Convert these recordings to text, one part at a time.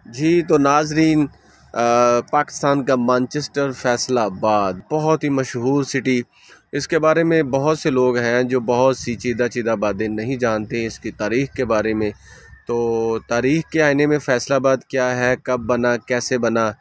जी तो नाजरीन, पाकिस्तान का मैनचेस्टर फैसलाबाद बहुत ही मशहूर सिटी। इसके बारे में बहुत से लोग हैं जो बहुत सी चीदा बातें नहीं जानते इसकी तारीख़ के बारे में। तो तारीख़ के आईने में फैसलाबाद क्या है, कब बना, कैसे बना,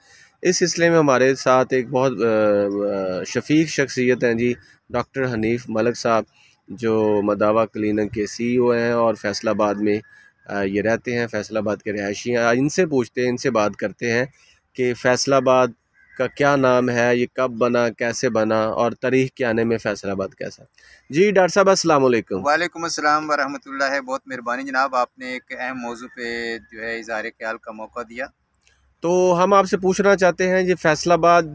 इस सिलसिले में हमारे साथ एक बहुत शफीक शख्सियत हैं जी, डॉक्टर हनीफ मलिक साहब, जो मदावा क्लिनिक के CEO हैं और फैसलाबाद में ये रहते हैं, फैसलाबाद के रहायशी हैं। इनसे पूछते हैं, इनसे बात करते हैं कि फैसलाबाद का क्या नाम है, ये कब बना, कैसे बना और तारीख़ के आने में फैसलाबाद कैसा। जी डॉक्टर साहब अस्सलाम वालेकुम। वालेकुम अस्सलाम वरहमतुल्लाह है। बहुत मेहरबानी जनाब, आपने एक अहम मौजू पे जो है इज़हार ख्याल का मौका दिया। तो हम आपसे पूछना चाहते हैं ये फैसलाबाद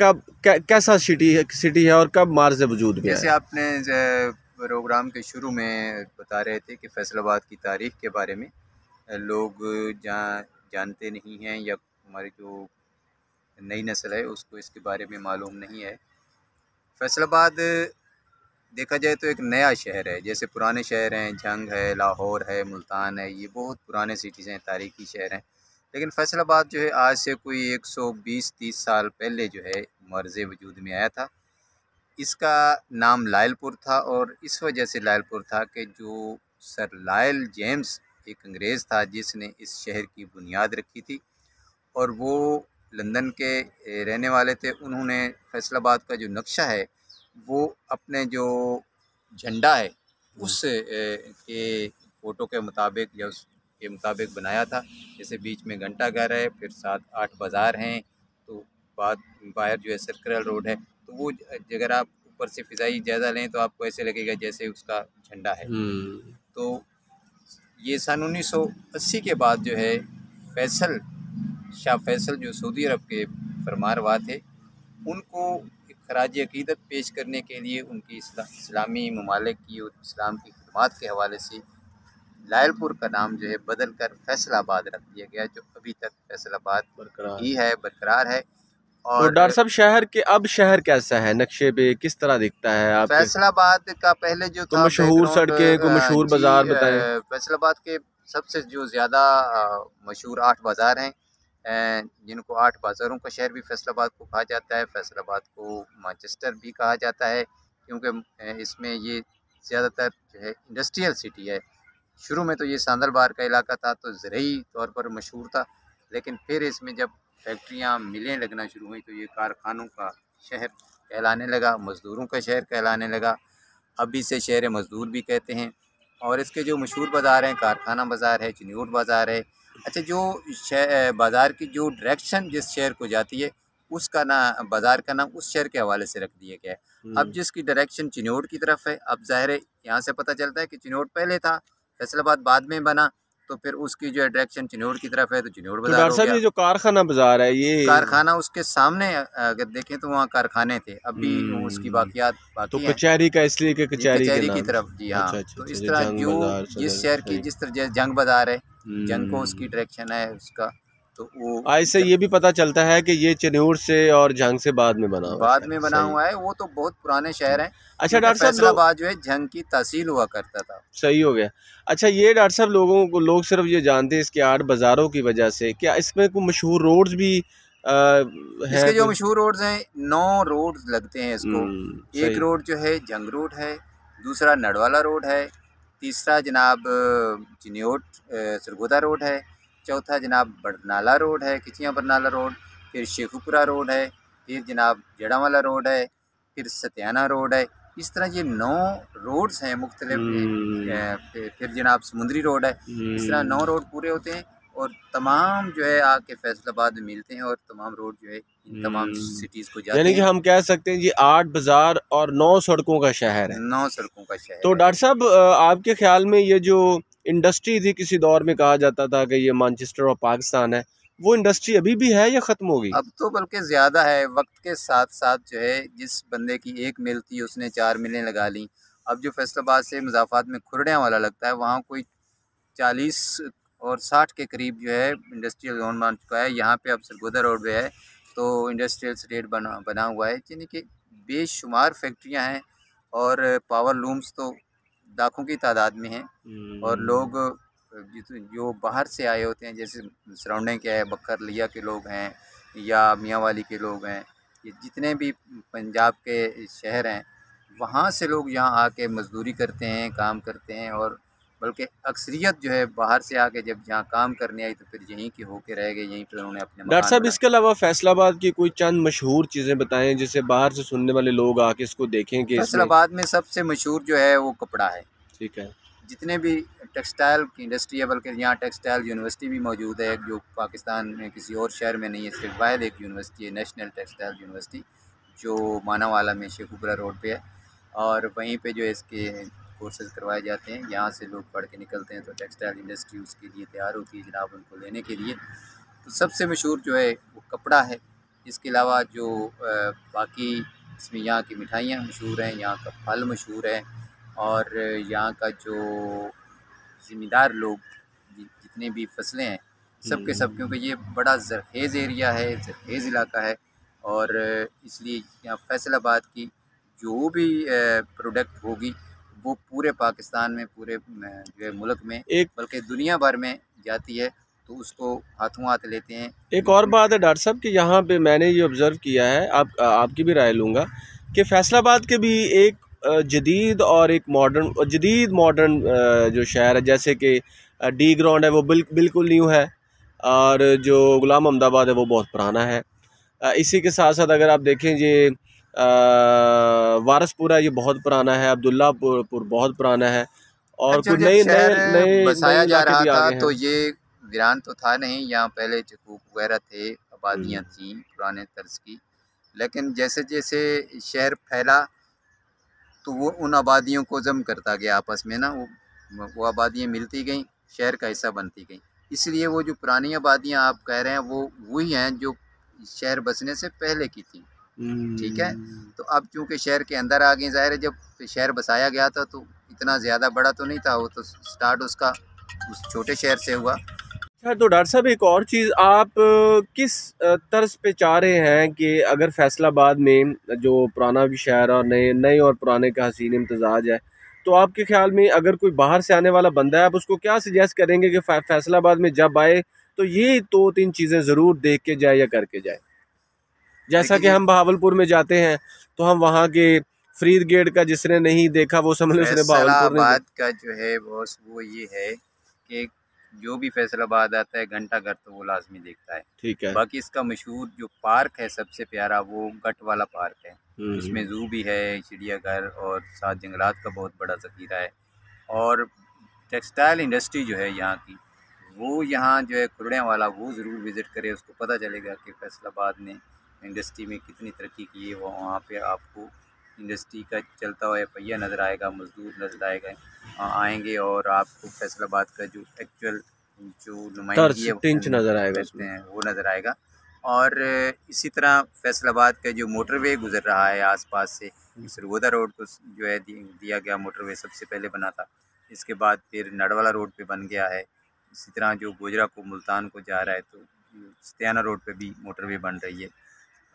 कब कैसा सिटी है और कब मार्ज़ वजूद में जैसे आया। आपने प्रोग्राम के शुरू में बता रहे थे कि फैसलाबाद की तारीख़ के बारे में लोग जहाँ जानते नहीं हैं या हमारी जो नई नस्ल है उसको इसके बारे में मालूम नहीं है। फैसलाबाद देखा जाए तो एक नया शहर है। जैसे पुराने शहर हैं, जंग है, लाहौर है, मुल्तान है, ये बहुत पुराने सिटीज़ हैं, तारीख़ी शहर हैं। लेकिन फैसलाबाद जो है आज से कोई 120-30 साल पहले जो है मर्ज़ वजूद में आया था। इसका नाम लायलपुर था और इस वजह से लायलपुर था कि जो सर लायल जेम्स एक अंग्रेज़ था जिसने इस शहर की बुनियाद रखी थी और वो लंदन के रहने वाले थे। उन्होंने फैसलाबाद का जो नक्शा है वो अपने जो झंडा है उस के फ़ोटो के मुताबिक या उसके मुताबिक बनाया था। जैसे बीच में घंटा घर है, फिर 7-8 बाज़ार हैं, तो बाद बाहर जो है सर्कुलर रोड है। तो वो अगर आप ऊपर से फ़िज़ाई जायज़ा लें तो आपको ऐसे लगेगा जैसे उसका झंडा है। तो ये सन 1980 के बाद जो है फैसल शाह फैसल जो सऊदी अरब के फरमानरवा थे, उनको एक खराज अक़ीदत पेश करने के लिए उनकी इस्लामी ममालिक की और इस्लाम की खिदमत के हवाले से लायलपुर का नाम जो है बदल कर फैसलाबाद रख दिया गया, जो अभी तक फैसलाबाद ही है, बरकरार है। तो और डॉक्टर साहब शहर कैसा है, नक्शे पे किस तरह दिखता है आपके। फैसलाबाद का पहले जो कोई था मशहूर बैकग्राउंड, सड़कें, कोई मशहूर जी, बाजार बताएं। फैसलाबाद के सबसे जो ज़्यादा मशहूर 8 बाज़ार हैं, जिनको 8 बाज़ारों का शहर भी फैसलाबाद को कहा जाता है। फैसलाबाद को मैनचेस्टर भी कहा जाता है क्योंकि इसमें ये ज़्यादातर जो है इंडस्ट्रियल सिटी है। शुरू में तो ये सांदलबार का इलाका था तो ज़रूरी तौर पर मशहूर था, लेकिन फिर इसमें जब फैक्ट्रियाँ मिलें लगना शुरू हुई तो ये कारखानों का शहर कहलाने लगा, मज़दूरों का शहर कहलाने लगा। अब इसे शहर मज़दूर भी कहते हैं। और इसके जो मशहूर बाज़ार हैं, कारखाना बाज़ार है, चिन्योट बाज़ार है। अच्छा, जो बाज़ार की जो डायरेक्शन जिस शहर को जाती है उसका ना बाज़ार का नाम उस शहर के हवाले से रख दिया गया है। अब जिसकी डायरेक्शन चिन्योट की तरफ है, अब ज़ाहिर है यहाँ से पता चलता है कि चिन्योट पहले था, फैसलाबाद बाद में बना, तो फिर उसकी जो डायरेक्शन चिन्योट की तरफ है तो चिन्योट तो बाज़ार डॉक्टर हो साहब गया। ये जो कारखाना बाजार है ये। कारखाना उसके सामने अगर देखें तो वहाँ कारखाने थे, अब भी उसकी बाकियात तो बाकी हैं। कचहरी का इसलिए कि जी, कचहरी के कचहरी की नाम तरफ, जी से। हाँ। अच्छा अच्छा तो अच्छा इस अच्छा, तरह जंग जो बाजार जिस सदर शहर की सही। जिस तरह जंग बाज़ार है, जंग को उसकी डायरेक्शन है उसका, तो वो इससे ये भी पता चलता है कि ये चिन्यूर से और जंग से बाद में बना हुआ बाद शहर में है, बना सही। हुआ है। वो तो बहुत पुराने शहर हैं अच्छा क्योंकि डॉक्टर साहब फैसलाबाद जो है जंग की तहसील हुआ करता था। सही हो गया। अच्छा ये डॉक्टर साहब लोग सिर्फ ये जानते हैं इसके 8 बाज़ारों की वजह से, क्या इसमें कोई मशहूर रोड्स भी इसके हैं जो कोई। मशहूर रोड्स हैं, 9 रोड्स लगते हैं इसको। एक सही। रोड जो है जंग रोड है, दूसरा नडवाला रोड है, तीसरा जनाब चिन्योट सरगोदा रोड है, चौथा जनाब बरनाला रोड है, किचियाँ बरनाला रोड, फिर शेखुपुरा रोड है, फिर जनाब जड़ावाला रोड है, फिर सत्याना रोड है। इस तरह ये 9 रोड्स हैं मुख्तलिफ। फिर जनाब समुंदरी रोड है। इस तरह 9 रोड पूरे होते हैं और तमाम जो है आके फैसलाबाद में मिलते हैं और तमाम रोड जो है इन तमाम सिटीज़ को जाते यानी कि हैं। हम कह सकते हैं ये 8 बाजार और 9 सड़कों का शहर है। 9 सड़कों का तो शहर है। डॉक्टर साहब आपके ख्याल में ये जो इंडस्ट्री थी, किसी दौर में कहा जाता था कि ये मैनचेस्टर ऑफ पाकिस्तान है, वो इंडस्ट्री अभी भी है या ख़त्म हो गई। अब तो बल्कि ज़्यादा है, वक्त के साथ साथ जो है जिस बंदे की एक मिल थी उसने 4 मिलें लगा ली। अब जो फैसलाबाद से मुज़ाफ़ात में खुरड़ियाँ वाला लगता है वहाँ कोई 40 और 60 के करीब जो है इंडस्ट्रियल जोन बन चुका है। यहाँ पे अब सरगोदा रोड पे है तो इंडस्ट्रियल स्टेट बना बना हुआ है, यानी कि बेशुमार फैक्ट्रियाँ हैं और पावर लूम्स तो लाखों की तादाद में हैं। और लोग जो बाहर से आए होते हैं, जैसे सराउंडिंग क्या है, बकरलिया के लोग हैं या मियाँ वाली के लोग हैं, ये जितने भी पंजाब के शहर हैं, वहाँ से लोग यहाँ आके मज़दूरी करते हैं, काम करते हैं। और बल्कि अक्सरियत जो है बाहर से आके जब यहाँ काम करने आई तो फिर यहीं के होके रह गए, यहीं पर उन्होंने अपने डॉक्टर मकान साहब, बनाए। इसके अलावा फैसलाबाद की कोई चंद मशहूर चीज़ें बताएं जिसे बाहर से सुनने वाले लोग आके इसको देखें कि इसमें। फैसलाबाद में सबसे मशहूर जो है वो कपड़ा है। ठीक है। जितने भी टेक्सटाइल की इंडस्ट्री है, बल्कि यहाँ टेक्सटाइल यूनिवर्सिटी भी मौजूद है, जो पाकिस्तान में किसी और शहर में नहीं है, सिर्फ वाहिद एक यूनिवर्सिटी है, नेशनल टेक्सटाइल यूनिवर्सिटी, जो मानावाला में शेखुपुरा रोड पे है। और वहीं पे जो है इसके कोर्सेज करवाए जाते हैं, यहाँ से लोग पढ़ के निकलते हैं तो टेक्सटाइल इंडस्ट्री उसके लिए तैयार होती है जनाब उनको लेने के लिए। तो सबसे मशहूर जो है वो कपड़ा है। इसके अलावा जो बाकी इसमें यहाँ की मिठाइयाँ मशहूर हैं, यहाँ का फल मशहूर है, और यहाँ का जो ज़िम्मेदार लोग जितने भी फसलें हैं सब के सब, क्योंकि ये बड़ा ज़रखेज़ एरिया है, ज़रखेज़ इलाका है, और इसलिए यहाँ फैसलाबाद की जो भी प्रोडक्ट होगी वो पूरे पाकिस्तान में, पूरे जो है मुल्क में, एक बल्कि दुनिया भर में जाती है, तो उसको हाथों हाथ लेते हैं। एक और बात है डॉक्टर साहब कि यहाँ पे मैंने ये ऑब्ज़र्व किया है, आपकी भी राय लूँगा कि फैसलाबाद के भी एक जदीद और एक मॉडर्न जो शहर है, जैसे कि डी ग्राउंड है वो बिल्कुल न्यू है, और जो गुलाम अहमदाबाद है वो बहुत पुराना है। इसी के साथ साथ अगर आप देखें ये वारसपुरा ये बहुत पुराना है, अब्दुल्लापुर बहुत पुराना है, और अच्छा, कुछ जब नए नए शहर नए नए बसाया जा इलाके रहा भी आ था गए हैं। तो ये वीरान तो था नहीं, यहाँ पहले चकूक वगैरह थे, आबादियाँ हम्म, थीं पुराने तर्ज की। लेकिन जैसे जैसे शहर फैला तो वो उन आबादियों को जम करता गया आपस में ना, वो आबादियाँ मिलती गईं, शहर का हिस्सा बनती गईं। इसलिए वो जो पुरानी आबादियाँ आप कह रहे हैं वो वही हैं जो शहर बसने से पहले की थी। ठीक है, हम्म। तो अब चूँकि शहर के अंदर आ गए, ज़ाहिर है जब शहर बसाया गया था तो इतना ज़्यादा बड़ा तो नहीं था, वो तो स्टार्ट उसका उस छोटे शहर से हुआ। अच्छा, तो डॉक्टर साहब एक और चीज़, आप किस तर्ज पे चाह रहे हैं कि अगर फैसलाबाद में जो पुराना भी शहर और नए नए और पुराने का हसीन इम्तजाज है, तो आपके ख्याल में अगर कोई बाहर से आने वाला बंदा है, आप उसको क्या सजेस्ट करेंगे कि फैसलाबाद में जब आए तो ये दो तीन चीज़ें ज़रूर देख के जाए या करके जाए? जैसा देखिए कि जी, हम बहावलपुर में जाते हैं तो हम वहाँ के फरीद गेट का जिसने नहीं देखा वो समझ लो उसने बहावलपुर नहीं फैसलाबाद देखा। का जो है बॉस वो ये है कि जो भी फैसलाबाद आता है घंटाघर तो वो लाजमी देखता है। ठीक है। बाकी इसका मशहूर जो पार्क है सबसे प्यारा वो गट वाला पार्क है, जिसमें हम्म। ज़ू भी है, चिड़ियाघर और साथ जंगलात का बहुत बड़ा ज़ख़ीरा है। और टेक्सटाइल इंडस्ट्री जो है यहाँ की, वो यहाँ जो है कुरड़ियाँ वाला वो ज़रूर विज़िट करे, उसको पता चलेगा कि फैसलाबाद ने इंडस्ट्री में कितनी तरक्की की है। वो वहाँ पे आपको इंडस्ट्री का चलता हुआ पहिया नज़र आएगा, मज़दूर नज़र आएंगे, और आपको फैसलाबाद का जो एक्चुअल जो नुमाइंदगी है टिंच नज़र आएगा कहते उसमें। हैं वो नज़र आएगा। और इसी तरह फैसलाबाद का जो मोटरवे गुज़र रहा है आसपास से, सरगोदा रोड को जो है दिया गया मोटरवे सबसे पहले बना था, इसके बाद फिर नडवाला रोड पे बन गया है। इसी तरह जो गोजरा को मुल्तान को जा रहा है तो सतियाना रोड पे भी मोटरवे बन रही है।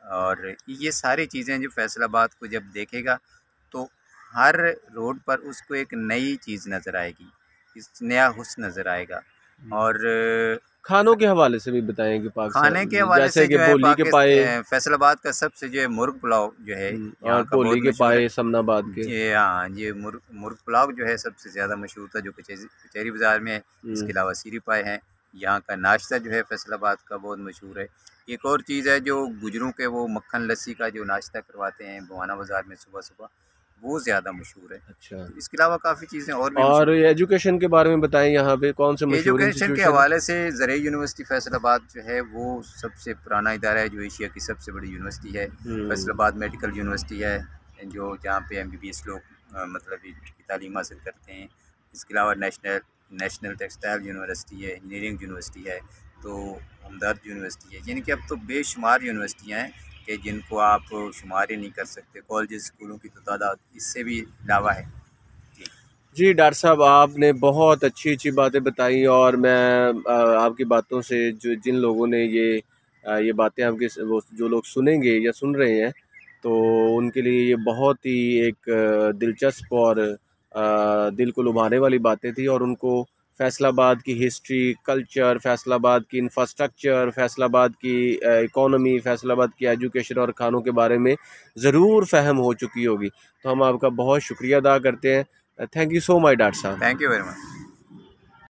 और ये सारी चीज़ें जो फैसलाबाद को जब देखेगा तो हर रोड पर उसको एक नई चीज़ नज़र आएगी, इस नया हुस्न नज़र आएगा। और खानों के हवाले से भी बताएं कि खाने के पाकिस्तान हवाले जैसे से कि जो है बोली के पाए। फैसलाबाद का सबसे जो है मुर्ग पुलाव जो है और यहाँ का पोली बहुत के मशहूर है। पाए समनाबाद के। जी हाँ, ये मुर्ग पुलाव जो है सबसे ज़्यादा मशहूर था, जो कचहरी बाज़ार में है। इसके अलावा सीरी पाए हैं। यहाँ का नाश्ता जो है फैसलाबाद का बहुत मशहूर है। एक और चीज़ है जो गुजरों के वो मक्खन लस्सी का जो नाश्ता करवाते हैं बवाना बाज़ार में सुबह सुबह, वो ज़्यादा मशहूर है। अच्छा, तो इसके अलावा काफ़ी चीज़ें और भी और मशहूर हैं। एजुकेशन के बारे में बताएं, यहाँ पे कौन से मशहूर एजुकेशन के इंस्टीट्यूशन है? हवाले से ज़रई यूनिवर्सिटी फैसलाबाद जो है वो सबसे पुराना इदारा है, जो एशिया की सबसे बड़ी यूनिवर्सिटी है। फैसलाबाद मेडिकल यूनिवर्सिटी है, जो जहाँ पे MBBS लोग मतलब की तालीम हासिल करते हैं। इसके अलावा नेशनल टेक्सटाइल यूनिवर्सिटी है, इंजीनियरिंग यूनिवर्सिटी है, तो हमदर्द यूनिवर्सिटी है। यानी कि अब तो बेशुमार यूनिवर्सिटियाँ हैं कि जिनको आप शुमार ही नहीं कर सकते। कॉलेज स्कूलों की तो तादाद इससे भी अलावा है। जी। जी डॉक्टर साहब, आपने बहुत अच्छी अच्छी बातें बताई, और मैं आपकी बातों से जिन लोगों ने ये बातें आपके वो जो लोग सुनेंगे या सुन रहे हैं, तो उनके लिए ये बहुत ही एक दिलचस्प और दिल को लुभाने वाली बातें थी, और उनको फैसलाबाद की हिस्ट्री, कल्चर, फैसलाबाद की इंफ्रास्ट्रक्चर, फैसलाबाद की इकोनॉमी, फैसलाबाद की एजुकेशन और खानों के बारे में ज़रूर फ़हम हो चुकी होगी। तो हम आपका बहुत शुक्रिया अदा करते हैं। Thank you so much doctor साहब। Thank you very much.